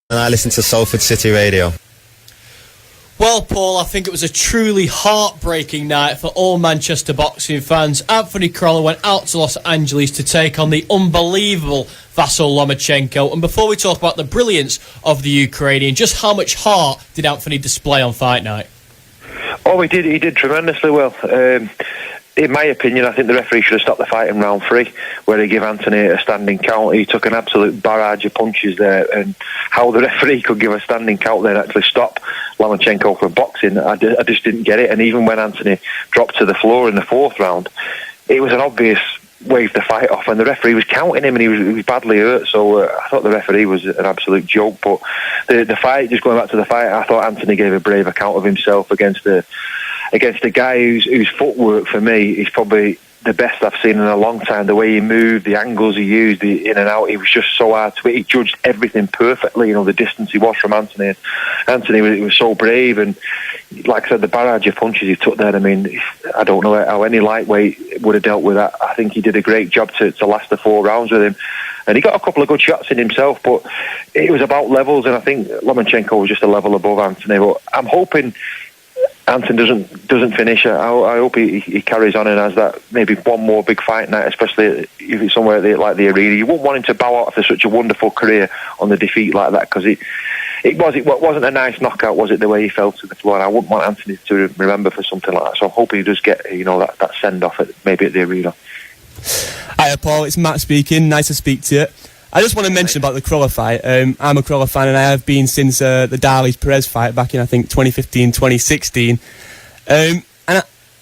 And I listen to Salford City Radio. Well, Paul, I think it was a truly heartbreaking night for all Manchester boxing fans. Anthony Crolla went out to Los Angeles to take on the unbelievable Vasyl Lomachenko. And before we talk about the brilliance of the Ukrainian, just how much heart did Anthony display on fight night? Oh, he did tremendously well. In my opinion, I think the referee should have stopped the fight in round 3, where he gave Anthony a standing count. He took an absolute barrage of punches there, and how the referee could give a standing count there and actually stop Lomachenko from boxing, I just didn't get it. And even when Anthony dropped to the floor in the 4th round, it was an obvious wave the fight off, and the referee was counting him, and he was badly hurt. So I thought the referee was an absolute joke. But the fight, just going back to the fight, I thought Anthony gave a brave account of himself against a guy whose footwork for me is probably the best I've seen in a long time. The way he moved, the angles he used, the in and out, he was just so hard to hit. He judged everything perfectly, the distance he was from Anthony. Anthony was so brave, and like I said, the barrage of punches he took there, I mean, I don't know how any lightweight would have dealt with that. I think he did a great job to last the 4 rounds with him. And he got a couple of good shots in himself, but it was about levels, and I think Lomachenko was just a level above Anthony. But I'm hoping Anthony doesn't finish. I hope he carries on and has that maybe one more big fight night, especially if it's somewhere like the arena. You wouldn't want him to bow out after such a wonderful career on the defeat like that, because it wasn't a nice knockout, was it, the way he fell to the floor? And I wouldn't want Anthony to remember for something like that. So I'm hoping he does get that send off maybe at the arena. Hiya, Paul. It's Matt speaking. Nice to speak to you. I just want to mention about the Crolla fight. I'm a Crolla fan, and I have been since the Darley's-Perez fight back in, I think, 2015, 2016. And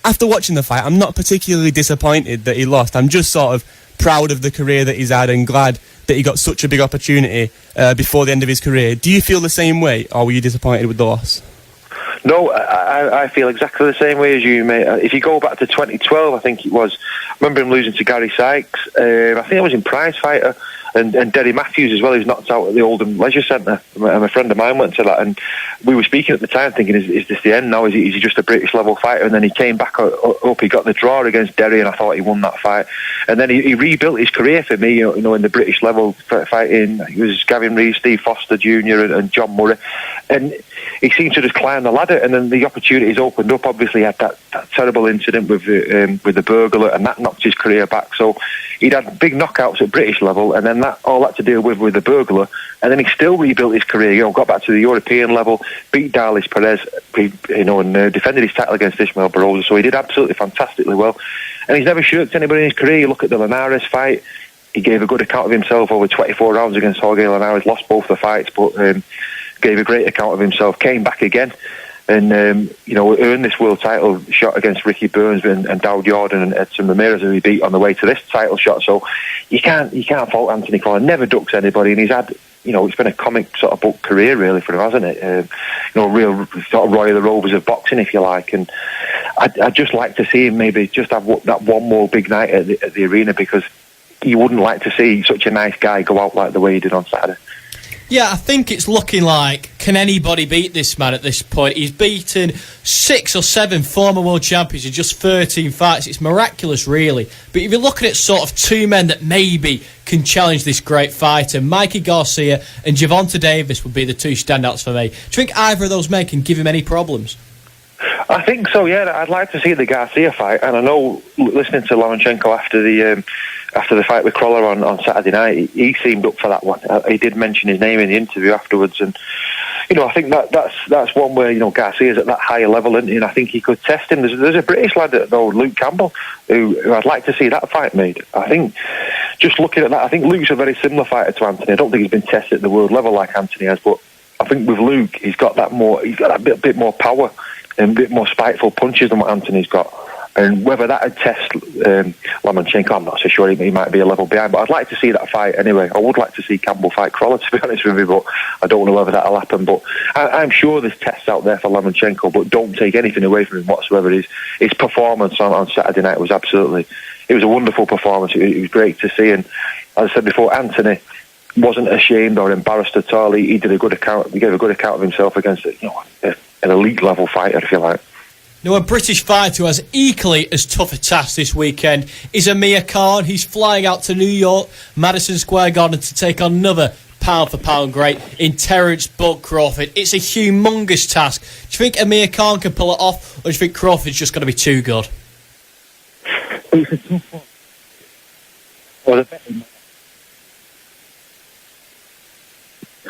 after watching the fight, I'm not particularly disappointed that he lost. I'm just sort of proud of the career that he's had and glad that he got such a big opportunity before the end of his career. Do you feel the same way, or were you disappointed with the loss? No, I feel exactly the same way as you, mate. If you go back to 2012, I think it was, I remember him losing to Gary Sykes. I think it was in Prize Fighter. And Derry Matthews as well, who's knocked out at the Oldham Leisure Centre. And a friend of mine went to that, and we were speaking at the time thinking, is this the end now? Is he just a British level fighter? And then he came back up, he got the draw against Derry, and I thought he won that fight. And then he rebuilt his career for me, in the British level fighting. He was Gavin Reed, Steve Foster Jr. and John Murray. And he seemed to just climb the ladder, and then the opportunities opened up. Obviously, he had that terrible incident with the burglar, and that knocked his career back. So he'd had big knockouts at British level, and then all that to deal with the burglar, and then he still rebuilt his career. Got back to the European level, beat Darley's-Perez, and defended his title against Ismael Barroso. So he did absolutely fantastically well, and he's never shirked anybody in his career. You look at the Linares fight; he gave a good account of himself over 24 rounds against Jorge Linares. Lost both the fights, but gave a great account of himself. Came back again, and earned this world title shot against Ricky Burns and Dowd Jordan and Edson Ramirez, who he beat on the way to this title shot. So you can't fault Anthony Crolla. Never ducks anybody, and he's had, it's been a comic sort of book career really for him, hasn't it? Real sort of Roy of the Rovers of boxing, if you like. And I'd just like to see him maybe just have that one more big night at the arena, because you wouldn't like to see such a nice guy go out like the way he did on Saturday. Yeah, I think it's looking like, can anybody beat this man at this point? He's beaten 6 or 7 former world champions in just 13 fights. It's miraculous, really. But if you're looking at sort of 2 men that maybe can challenge this great fighter, Mikey Garcia and Gervonta Davis would be the 2 standouts for me. Do you think either of those men can give him any problems? I think so, yeah. I'd like to see the Garcia fight, and I know, listening to Lomachenko after the fight with Crolla on Saturday night, he seemed up for that one. He did mention his name in the interview afterwards, and I think that's one where Garcia's at that higher level, and I think he could test him. There's a British lad though, Luke Campbell, who I'd like to see that fight made. I think just looking at that, I think Luke's a very similar fighter to Anthony. I don't think he's been tested at the world level like Anthony has, but I think with Luke, he's got that bit more power and a bit more spiteful punches than what Anthony's got. And whether that would test Lomachenko, I'm not so sure. He might be a level behind, but I'd like to see that fight anyway. I would like to see Campbell fight Crolla, to be honest with you, but I don't know whether that'll happen. But I'm sure there's tests out there for Lomachenko, but don't take anything away from him whatsoever. His performance on Saturday night was it was a wonderful performance. It was great to see. And as I said before, Anthony wasn't ashamed or embarrassed at all. He did a good account. He gave a good account of himself against an elite level fighter, if you like. Now, a British fighter who has equally as tough a task this weekend is Amir Khan. He's flying out to New York, Madison Square Garden, to take on another pound-for-pound great in Terrence Bug Crawford. It's a humongous task. Do you think Amir Khan can pull it off, or do you think Crawford's just going to be too good? It's a tough one. Well,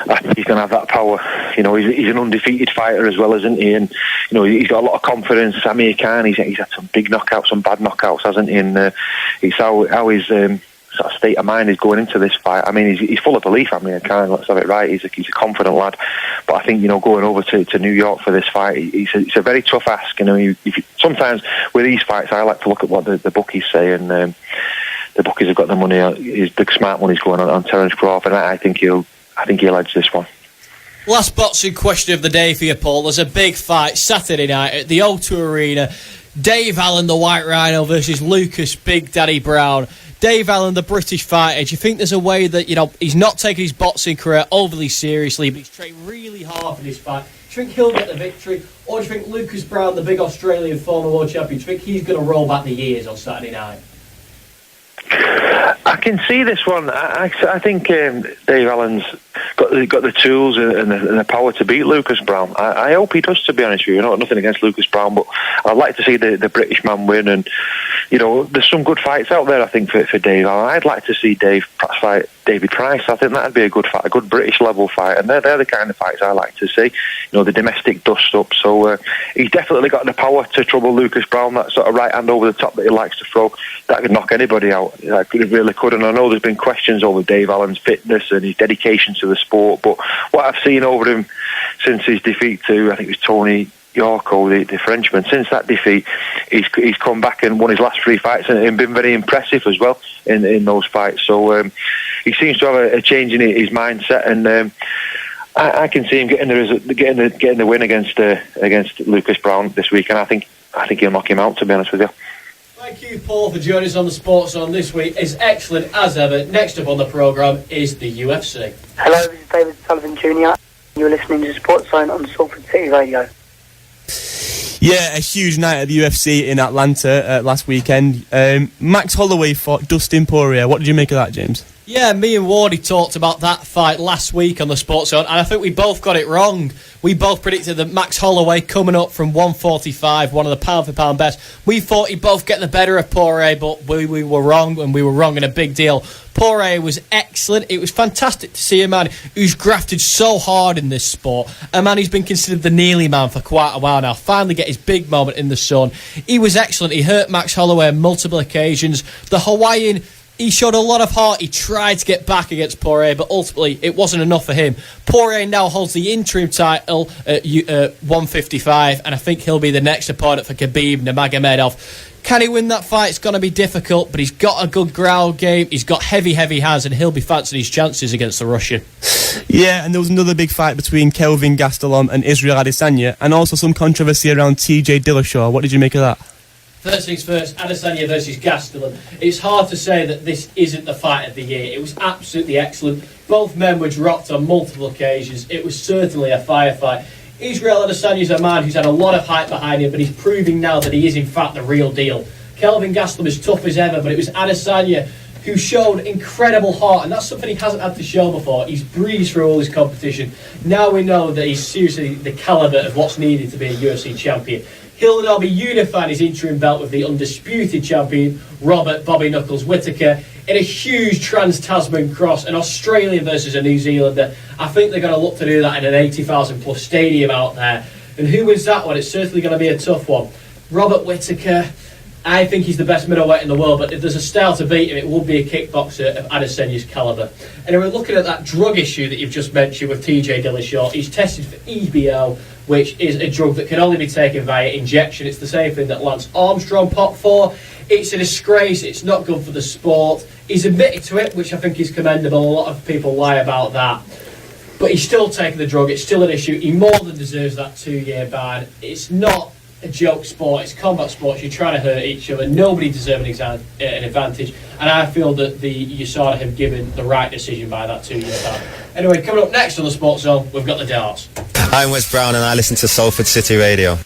I think he's going to have that power. You know, he's an undefeated fighter as well, isn't he? And, you know, he's got a lot of confidence. Amir Khan, he's had some big knockouts, some bad knockouts, hasn't he? And it's how his sort of state of mind is going into this fight. I mean, he's full of belief, Amir Khan, let's have it right. He's a confident lad. But I think, you know, going over to New York for this fight, it's a very tough ask. You know, sometimes with these fights, I like to look at what the bookies say, and the bookies have got the money, the smart money's going on Terrence Crawford, and I think he'll edge this one. Last boxing question of the day for you, Paul. There's a big fight Saturday night at the O2 Arena. Dave Allen, the White Rhino, versus Lucas Big Daddy Browne. Dave Allen, the British fighter. Do you think there's a way that, you know, he's not taking his boxing career overly seriously, but he's trained really hard for this fight? Do you think he'll get the victory? Or do you think Lucas Browne, the big Australian former world champion, do you think he's going to roll back the years on Saturday night? I can see this one. I think Dave Allen's got the tools and the power to beat Lucas Browne. I hope he does, to be honest with you. Nothing against Lucas Browne, but I'd like to see the British man win. And, you know, there's some good fights out there, I think, for Dave Allen. I'd like to see Dave perhaps fight David Price. I think that'd be a good fight, a good British level fight. And they're the kind of fights I like to see. You know, the domestic dust-up. So he's definitely got the power to trouble Lucas Browne. That sort of right hand over the top that he likes to throw, that could knock anybody out. That really could. And I know there's been questions over Dave Allen's fitness and his dedication to the sport, but what I've seen over him since his defeat to, I think it was Tony Yorko, the Frenchman, since that defeat, he's come back and won his last 3 fights and been very impressive as well in those fights. So he seems to have a change in his mindset, and I can see him getting the win against Lucas Browne this week, and I think he'll knock him out, to be honest with you. Thank you, Paul, for joining us on the Sportszone this week. It's excellent as ever. Next up on the programme is the UFC. Hello, this is David Sullivan Jr. You're listening to Sportszone on Salford City Radio. Yeah, a huge night at the UFC in Atlanta last weekend. Max Holloway fought Dustin Poirier. What did you make of that, James? Yeah, me and Wardy talked about that fight last week on the Sportszone, and I think we both got it wrong. We both predicted that Max Holloway, coming up from 145, one of the pound-for-pound best, we thought he'd both get the better of Poirier, but we were wrong, and we were wrong in a big deal. Poirier was excellent. It was fantastic to see a man who's grafted so hard in this sport, a man who's been considered the Neely man for quite a while now, finally get his big moment in the sun. He was excellent. He hurt Max Holloway on multiple occasions. The Hawaiian, he showed a lot of heart. He tried to get back against Poirier, but ultimately it wasn't enough for him. Poirier now holds the interim title at 155, and I think he'll be the next opponent for Khabib Nurmagomedov. Can he win that fight? It's going to be difficult, but he's got a good ground game. He's got heavy hands, and he'll be fancying his chances against the Russian. Yeah, and there was another big fight between Kelvin Gastelum and Israel Adesanya, and also some controversy around TJ Dillashaw. What did you make of that? First things first, Adesanya versus Gastelum. It's hard to say that this isn't the fight of the year. It was absolutely excellent. Both men were dropped on multiple occasions. It was certainly a firefight. Israel Adesanya is a man who's had a lot of hype behind him, but he's proving now that he is in fact the real deal. Kelvin Gastelum is tough as ever, but it was Adesanya who showed incredible heart, and that's something he hasn't had to show before. He's breezed through all his competition. Now we know that he's seriously the calibre of what's needed to be a UFC champion. He'll now be unifying his interim belt with the undisputed champion, Robert Bobby Knuckles Whittaker, in a huge trans-Tasman cross, an Australian versus a New Zealander. I think they're going to look to do that in an 80,000 plus stadium out there. And who wins that one? It's certainly going to be a tough one. Robert Whittaker, I think he's the best middleweight in the world, but if there's a style to beat him, it would be a kickboxer of Adesanya's calibre. And we're looking at that drug issue that you've just mentioned with TJ Dillashaw. He's tested for EBO, which is a drug that can only be taken via injection. It's the same thing that Lance Armstrong popped for. It's a disgrace. It's not good for the sport. He's admitted to it, which I think is commendable. A lot of people lie about that. But he's still taking the drug. It's still an issue. He more than deserves that 2-year ban. It's not a joke sport. It's combat sports. You're trying to hurt each other. Nobody deserves an advantage. And I feel that the USADA have given the right decision by that 2-year ban. Anyway, coming up next on the Sportszone, we've got the darts. I'm Wes Brown and I listen to Salford City Radio.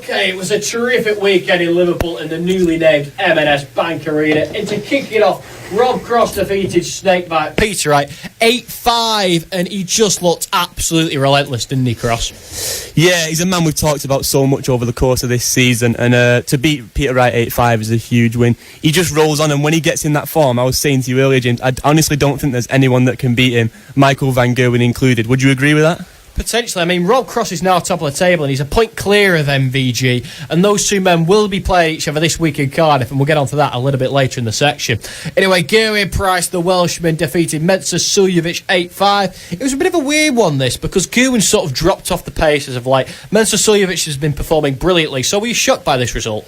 Okay, it was a terrific weekend in Liverpool in the newly named M&S Bank Arena. And to kick it off, Rob Cross defeated Snakebite Peter Wright 8-5, and he just looked absolutely relentless, didn't he, Cross? Yeah, he's a man we've talked about so much over the course of this season, and to beat Peter Wright 8-5 is a huge win. He just rolls on, and when he gets in that form, I was saying to you earlier, James, I honestly don't think there's anyone that can beat him, Michael Van Gerwen included. Would you agree with that? Potentially. I mean, Rob Cross is now top of the table and he's a point clear of MVG, and those two men will be playing each other this week in Cardiff, and we'll get onto that a little bit later in the section. Anyway, Gerwyn Price, the Welshman, defeated Mensah Suljovic 8-5. It was a bit of a weird one, this, because Gerwyn sort of dropped off the paces of like Mensah Suljovic has been performing brilliantly. So were you shocked by this result?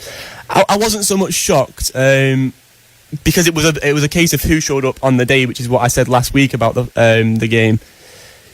I wasn't so much shocked because it was a case of who showed up on the day, which is what I said last week about the game.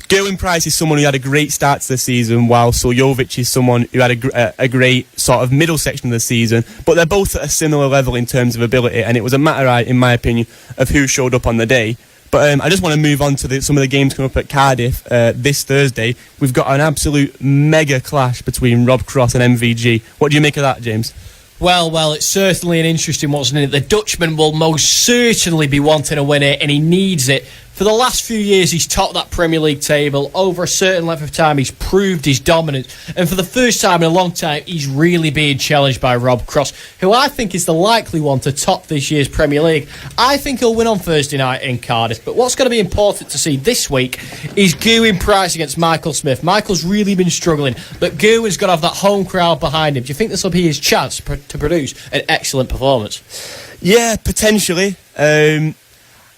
Gerwyn Price is someone who had a great start to the season, while Suljovic is someone who had a great sort of middle section of the season. But they're both at a similar level in terms of ability, and it was a matter, in my opinion, of who showed up on the day. But I just want to move on to some of the games coming up at Cardiff this Thursday. We've got an absolute mega clash between Rob Cross and MVG. What do you make of that, James? Well, it's certainly an interesting one, isn't it? The Dutchman will most certainly be wanting to win it, and he needs it. For the last few years, he's topped that Premier League table. Over a certain length of time, he's proved his dominance. And for the first time in a long time, he's really being challenged by Rob Cross, who I think is the likely one to top this year's Premier League. I think he'll win on Thursday night in Cardiff. But what's going to be important to see this week is Gerwyn Price against Michael Smith. Michael's really been struggling, but Gerwyn's got to have that home crowd behind him. Do you think this will be his chance to produce an excellent performance? Yeah, potentially.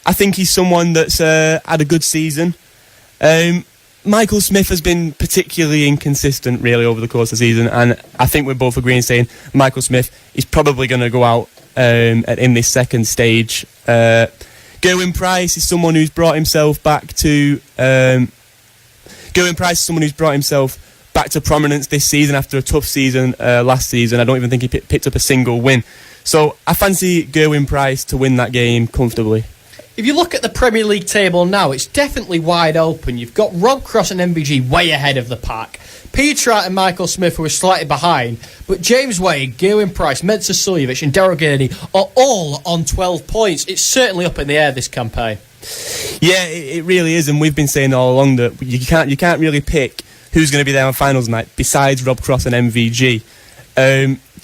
I think he's someone that's had a good season. Michael Smith has been particularly inconsistent, really, over the course of the season, and I think we're both agreeing saying Michael Smith is probably going to go out in this second stage. Gerwyn Price is someone who's brought himself back to prominence this season after a tough season last season. I don't even think he picked up a single win. So I fancy Gerwyn Price to win that game comfortably. If you look at the Premier League table now, it's definitely wide open. You've got Rob Cross and MVG way ahead of the pack. Peter Wright and Michael Smith, who are slightly behind. But James Wade, Gerwyn Price, Mensah Suljovic and Daryl Gurney are all on 12 points. It's certainly up in the air, this campaign. Yeah, it really is, and we've been saying all along that you can't really pick who's going to be there on finals night besides Rob Cross and MVG.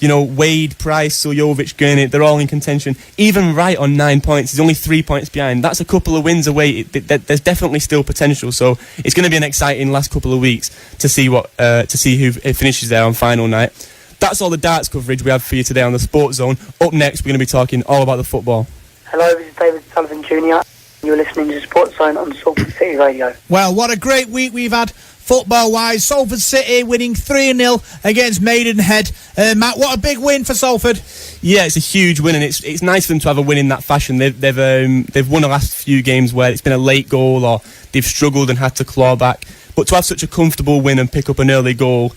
Wade, Price, Suljovic, Gurney, they're all in contention. Even Wright on 9 points, he's only 3 points behind. That's a couple of wins away. There's definitely still potential. So it's going to be an exciting last couple of weeks to see who finishes there on final night. That's all the darts coverage we have for you today on the Sportszone. Up next, we're going to be talking all about the football. Hello, this is David Sullivan Jr. You're listening to Sportszone on Salford City Radio. Well, what a great week we've had football-wise. Salford City winning 3-0 against Maidenhead. Matt, what a big win for Salford. Yeah, it's a huge win, and it's nice for them to have a win in that fashion. They've won the last few games where it's been a late goal or they've struggled and had to claw back. But to have such a comfortable win and pick up an early goal,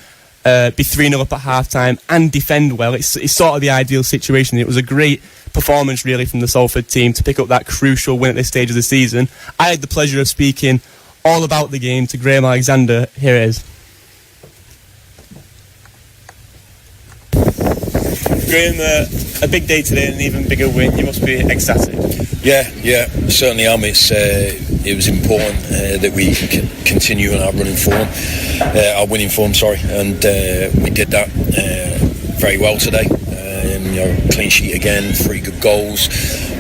be 3-0 up at half-time and defend well, it's sort of the ideal situation. It was a great performance, really, from the Salford team to pick up that crucial win at this stage of the season. I had the pleasure of speaking all about the game to Graham Alexander. Here it is. Graham, a big day today and an even bigger win. You must be ecstatic. Yeah, certainly am. It was important that we continue on our winning form, and we did that very well today. Clean sheet again, 3 good goals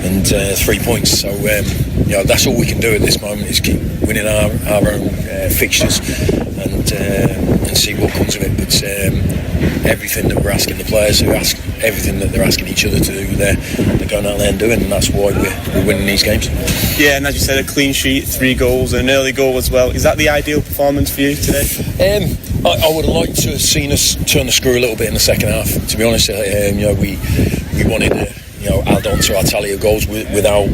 and 3 points. So that's all we can do at this moment is keep winning our own fixtures and see what comes of it. But everything that we're asking the players, everything that they're asking each other to do, they're going out there and doing, and that's why we're winning these games. Yeah, and as you said, a clean sheet, 3 goals, and an early goal as well. Is that the ideal performance for you today? I would have liked to have seen us turn the screw a little bit in the second half. To be honest, we wanted to add on to our tally of goals without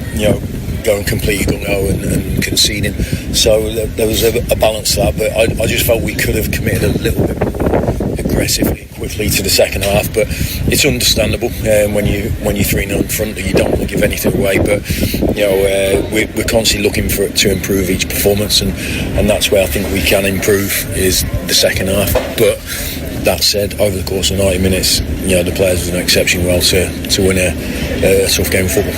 going completely gung-ho and conceding. So there was a balance to that, but I just felt we could have committed a little bit more aggressively, quickly to the second half. But it's understandable when you're 3-0 in front that you don't want to give anything away. But we're constantly looking for it to improve each performance, and that's where I think we can improve is the second half. But that said, over the course of 90 minutes, the players have done exceptionally well to win a tough game of football.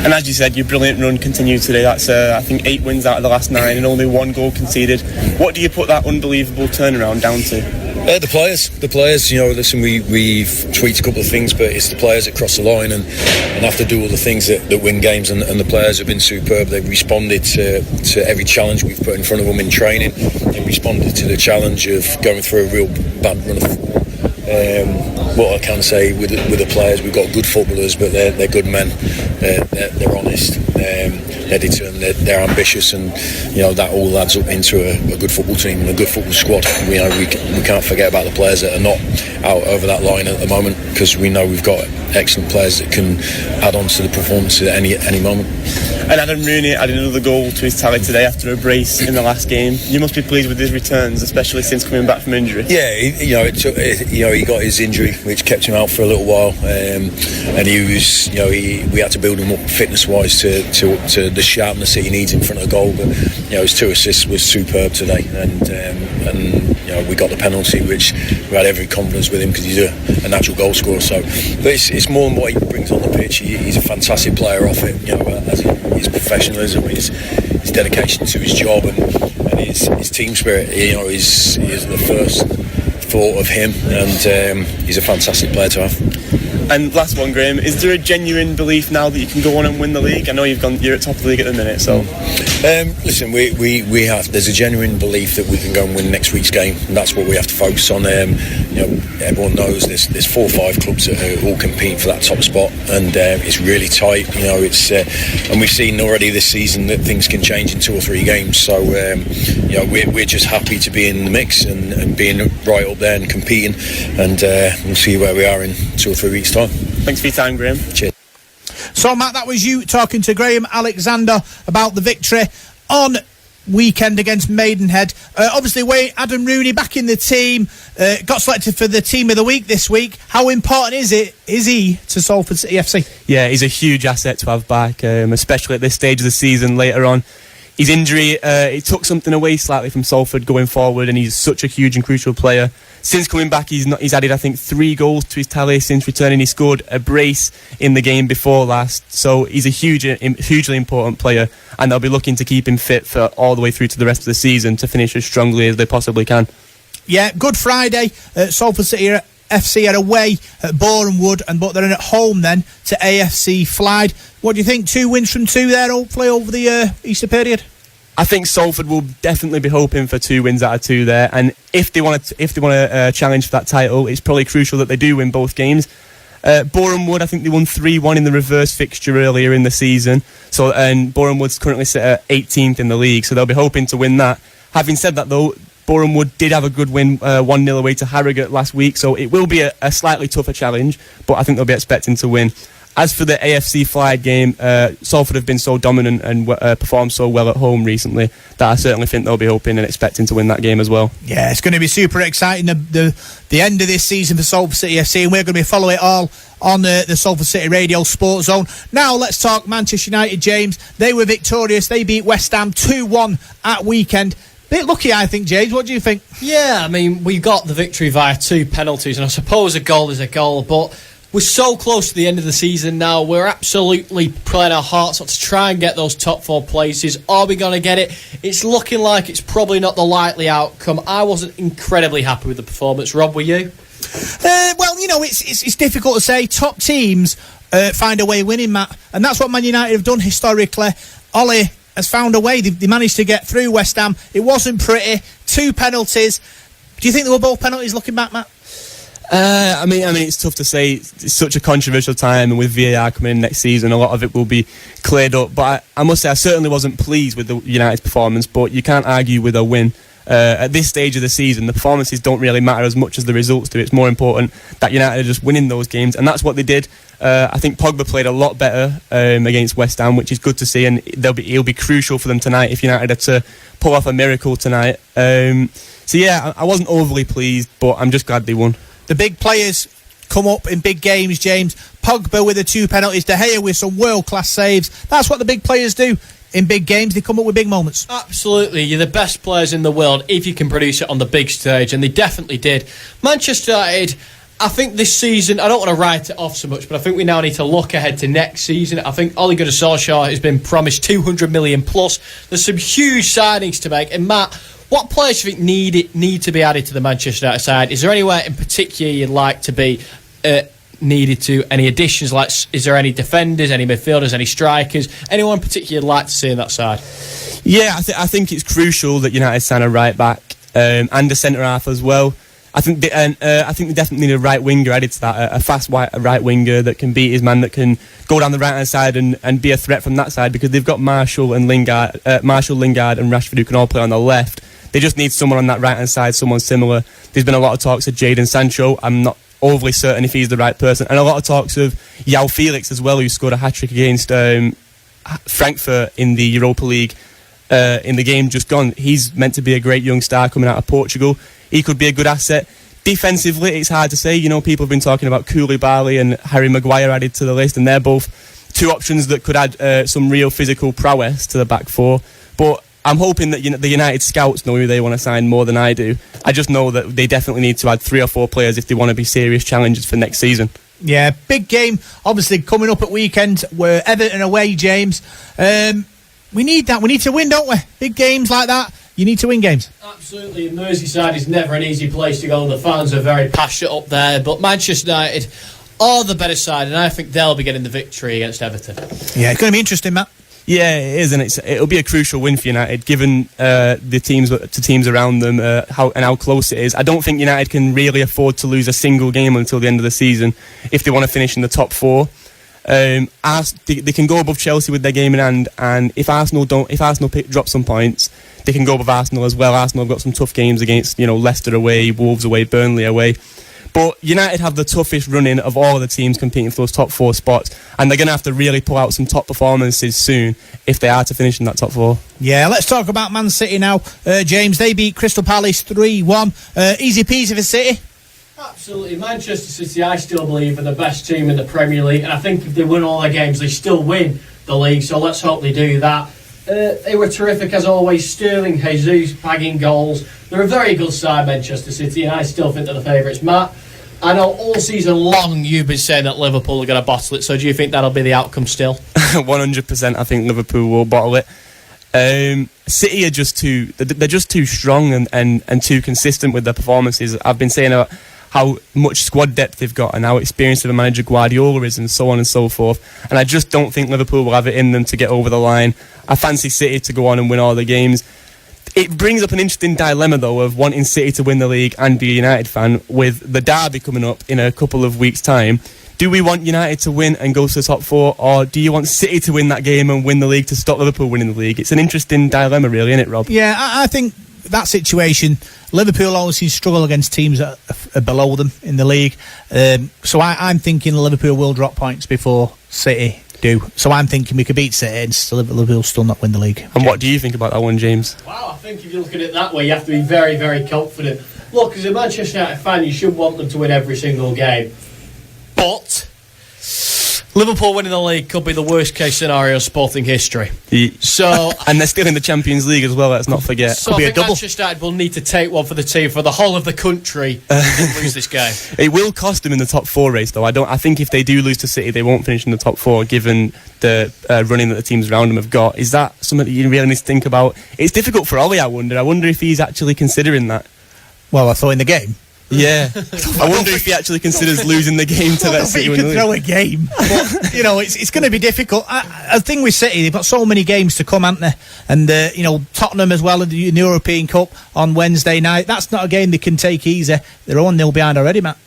And as you said, your brilliant run continued today. That's I think 8 wins out of the last 9 and only 1 goal conceded. What do you put that unbelievable turnaround down to? The players. Listen, we've tweaked a couple of things, but it's the players that cross the line and have to do all the things that win games, and the players have been superb. They've responded to every challenge we've put in front of them in training. They've responded to the challenge of going through a real bad run of football. What I can say with the players, we've got good footballers, but they're good men. They're honest. They're determined. They're ambitious, and that all adds up into a good football team and a good football squad. We can't forget about the players that are not out over that line at the moment, because we know we've got excellent players that can add on to the performance at any moment. And Adam Rooney added another goal to his tally today after a brace in the last game. You must be pleased with his returns, especially since coming back from injury. Yeah, he got his injury, which kept him out for a little while, and he was, we had to build him up fitness-wise to the sharpness that he needs in front of goal. But his 2 assists was superb today, and we got the penalty, which we had every confidence with him because he's a natural goal scorer. So, but it's more than what he brings on the pitch. He's a fantastic player off it. As his professionalism, his dedication to his job, and his team spirit. Is the first thought of him, and he's a fantastic player to have. And last one, Graham, is there a genuine belief now that you can go on and win the league? I know you're at top of the league at the minute, so... Listen, we have. There's a genuine belief that we can go and win next week's game, and that's what we have to focus on. Everyone knows there's 4 or 5 clubs that are all competing for that top spot, and it's really tight. And we've seen already this season that things can change in 2 or 3 games. So we're just happy to be in the mix and being right up there and competing, and we'll see where we are in 2 or 3 weeks' time. Thanks for your time, Graham. Cheers. So, Matt, that was you talking to Graham Alexander about the victory on weekend against Maidenhead. Obviously, Adam Rooney back in the team, got selected for the team of the week this week. How important is he to Salford City FC? Yeah, he's a huge asset to have back, especially at this stage of the season later on. His injury, it took something away slightly from Salford going forward, and he's such a huge and crucial player. Since coming back, he's added, I think, 3 goals to his tally since returning. He scored a brace in the game before last, so he's a hugely important player, and they'll be looking to keep him fit for all the way through to the rest of the season to finish as strongly as they possibly can. Yeah, Good Friday, Salford City FC are away at Boreham Wood, but they're at home then to AFC Flyde. What do you think? 2 wins from 2 there, hopefully, over the Easter period? I think Salford will definitely be hoping for 2 wins out of 2 there, and if they want to challenge for that title, it's probably crucial that they do win both games. Boreham Wood, I think they won 3-1 in the reverse fixture earlier in the season, and Boreham Wood's currently sit at 18th in the league, so they'll be hoping to win that. Having said that, though, Boreham Wood did have a good win 1-0 away to Harrogate last week, so it will be a slightly tougher challenge, but I think they'll be expecting to win. As for the AFC Flyde game, Salford have been so dominant and performed so well at home recently that I certainly think they'll be hoping and expecting to win that game as well. Yeah, it's going to be super exciting, the end of this season for Salford City FC, and we're going to be following it all on the Salford City Radio Sportszone. Now let's talk Manchester United, James. They were victorious. They beat West Ham 2-1 at weekend. Bit lucky, I think, James. What do you think? Yeah, I mean, we got the victory via 2 penalties, and I suppose a goal is a goal, but we're so close to the end of the season now. We're absolutely playing our hearts out to try and get those top 4 places. Are we going to get it? It's looking like it's probably not the likely outcome. I wasn't incredibly happy with the performance. Rob, were you? Well, it's difficult to say. Top teams find a way winning, Matt, and that's what Man United have done historically. Ollie has found a way. They managed to get through West Ham. It wasn't pretty. 2 penalties. Do you think they were both penalties looking back, Matt? I mean, it's tough to say. It's such a controversial time, and with VAR coming in next season, a lot of it will be cleared up. But I must say, I certainly wasn't pleased with the United's performance, but you can't argue with a win. At this stage of the season, the performances don't really matter as much as the results do. It's more important that United are just winning those games, and that's what they did. I think Pogba played a lot better against West Ham, which is good to see, and it'll be crucial for them tonight if United are to pull off a miracle tonight. So yeah, I wasn't overly pleased, but I'm just glad they won. The big players come up in big games, James. Pogba with the 2 penalties, De Gea with some world-class saves. That's what the big players do. in big games, they come up with big moments. Absolutely, you're the best players in the world if you can produce it on the big stage, and they definitely did. Manchester United, I think this season, I don't want to write it off so much, but I think we now need to look ahead to next season. I think Ole Gunnar Solskjaer has been promised 200 million plus. There's some huge signings to make. And Matt, what players do you think need to be added to the Manchester United side? Is there anywhere in particular you'd like to be needed to? Any additions? Like, is there any defenders, any midfielders, any strikers? Anyone in particular you'd like to see on that side? Yeah, I think it's crucial that United sign a right back and a centre half as well. I think they definitely need a right winger added to that, a fast right winger that can beat his man, that can go down the right hand side and be a threat from that side, because they've got Marshall, Lingard, and Rashford who can all play on the left. They just need someone on that right hand side, someone similar. There's been a lot of talks of Jadon Sancho. I'm not overly certain if he's the right person, and a lot of talks of João Felix as well, who scored a hat-trick against Frankfurt in the Europa League in the game just gone. He's meant to be a great young star coming out of Portugal. He could be a good asset. Defensively, it's hard to say. You know, people have been talking about Koulibaly and Harry Maguire added to the list, and they're both two options that could add some real physical prowess to the back four. But I'm hoping that the United scouts know who they want to sign more than I do. I just know that they definitely need to add 3 or 4 players if they want to be serious challengers for next season. Yeah, big game, obviously, coming up at weekend. We're Everton away, James. We need that. We need to win, don't we? Big games like that, you need to win games. Absolutely. Merseyside is never an easy place to go. The fans are very passionate up there. But Manchester United are the better side, and I think they'll be getting the victory against Everton. Yeah, it's going to be interesting, Matt. Yeah, it is, and it'll be a crucial win for United, given the teams around them, how close it is. I don't think United can really afford to lose a single game until the end of the season if they want to finish in the top 4. They can go above Chelsea with their game in hand, and if Arsenal drop some points, they can go above Arsenal as well. Arsenal have got some tough games against Leicester away, Wolves away, Burnley away. But United have the toughest run-in of all of the teams competing for those top 4 spots, and they're going to have to really pull out some top performances soon if they are to finish in that top 4. Yeah, let's talk about Man City now. James, they beat Crystal Palace 3-1. Easy peasy for City. Absolutely. Manchester City, I still believe, are the best team in the Premier League, and I think if they win all their games, they still win the league, so let's hope they do that. They were terrific as always. Sterling, Jesus bagging goals. They're a very good side, Manchester City, and I still think they're the favourites. Matt, I know all season long you've been saying that Liverpool are going to bottle it, so do you think that'll be the outcome still? 100%. I think Liverpool will bottle it. City are just too strong and too consistent with their performances. I've been saying how much squad depth they've got and how experienced of a manager Guardiola is, and so on and so forth. And I just don't think Liverpool will have it in them to get over the line. I fancy City to go on and win all the games. It brings up an interesting dilemma, though, of wanting City to win the league and be a United fan, with the derby coming up in a couple of weeks' time. Do we want United to win and go to the top 4, or do you want City to win that game and win the league to stop Liverpool winning the league? It's an interesting dilemma, really, isn't it, Rob? Yeah, I think that situation, Liverpool always struggle against teams that are below them in the league. So I'm thinking Liverpool will drop points before City do. So I'm thinking we could beat City and Liverpool still not win the league. And what do you think about that one, James? Wow, I think if you look at it that way, you have to be very, very confident. Look, as a Manchester United fan, you should want them to win every single game. But Liverpool winning the league could be the worst case scenario of sporting history. So, and they're still in the Champions League as well, let's not forget. So I think Manchester United will need to take one for the team, for the whole of the country, to lose this game. It will cost them in the top 4 race, though. I think if they do lose to City, they won't finish in the top 4, given the running that the teams around them have got. Is that something that you really need to think about? It's difficult for Ollie, I wonder if he's actually considering that. Well, I thought in the game. Yeah, I wonder if he actually considers losing the game to that City. You can throw a game, but it's going to be difficult. The thing with City, they've got so many games to come, haven't they? And Tottenham as well in the European Cup on Wednesday night. That's not a game they can take easy. They're 1-0 behind already, Matt.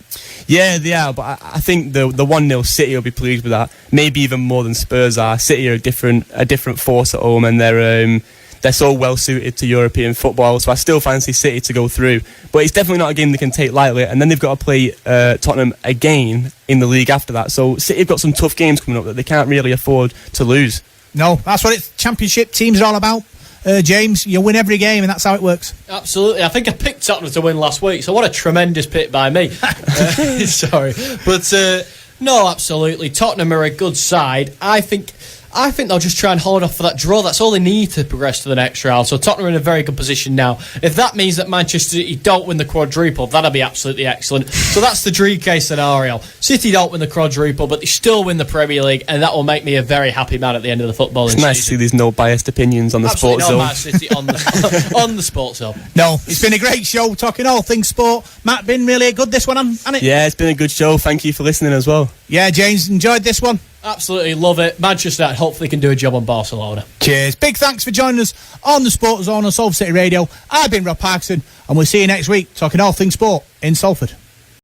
Yeah, they are, but I think the 1-0 City will be pleased with that. Maybe even more than Spurs are. City are a different force at home, and they're so well suited to European football, so I still fancy City to go through. But it's definitely not a game they can take lightly, and then they've got to play Tottenham again in the league after that. So City have got some tough games coming up that they can't really afford to lose. No, that's what Championship teams are all about. James, you win every game, and that's how it works. Absolutely. I think I picked Tottenham to win last week, so what a tremendous pick by me. Sorry. But, no, absolutely. Tottenham are a good side. I think I think they'll just try and hold off for that draw. That's all they need to progress to the next round. So Tottenham are in a very good position now. If that means that Manchester City don't win the quadruple, that'll be absolutely excellent. So that's the dream case scenario. City don't win the quadruple, but they still win the Premier League, and that will make me a very happy man at the end of the football season. It's nice to see there's no biased opinions on the Sports Zone. No Man City on the Sports Zone. No, it's been a great show talking all things sport. Matt, been really good this one, hasn't it? Yeah, it's been a good show. Thank you for listening as well. Yeah, James, enjoyed this one? Absolutely love it. Manchester United hopefully can do a job on Barcelona. Cheers. Big thanks for joining us on the Sports Zone on Salford City Radio. I've been Rob Parkinson, and we'll see you next week talking all things sport in Salford.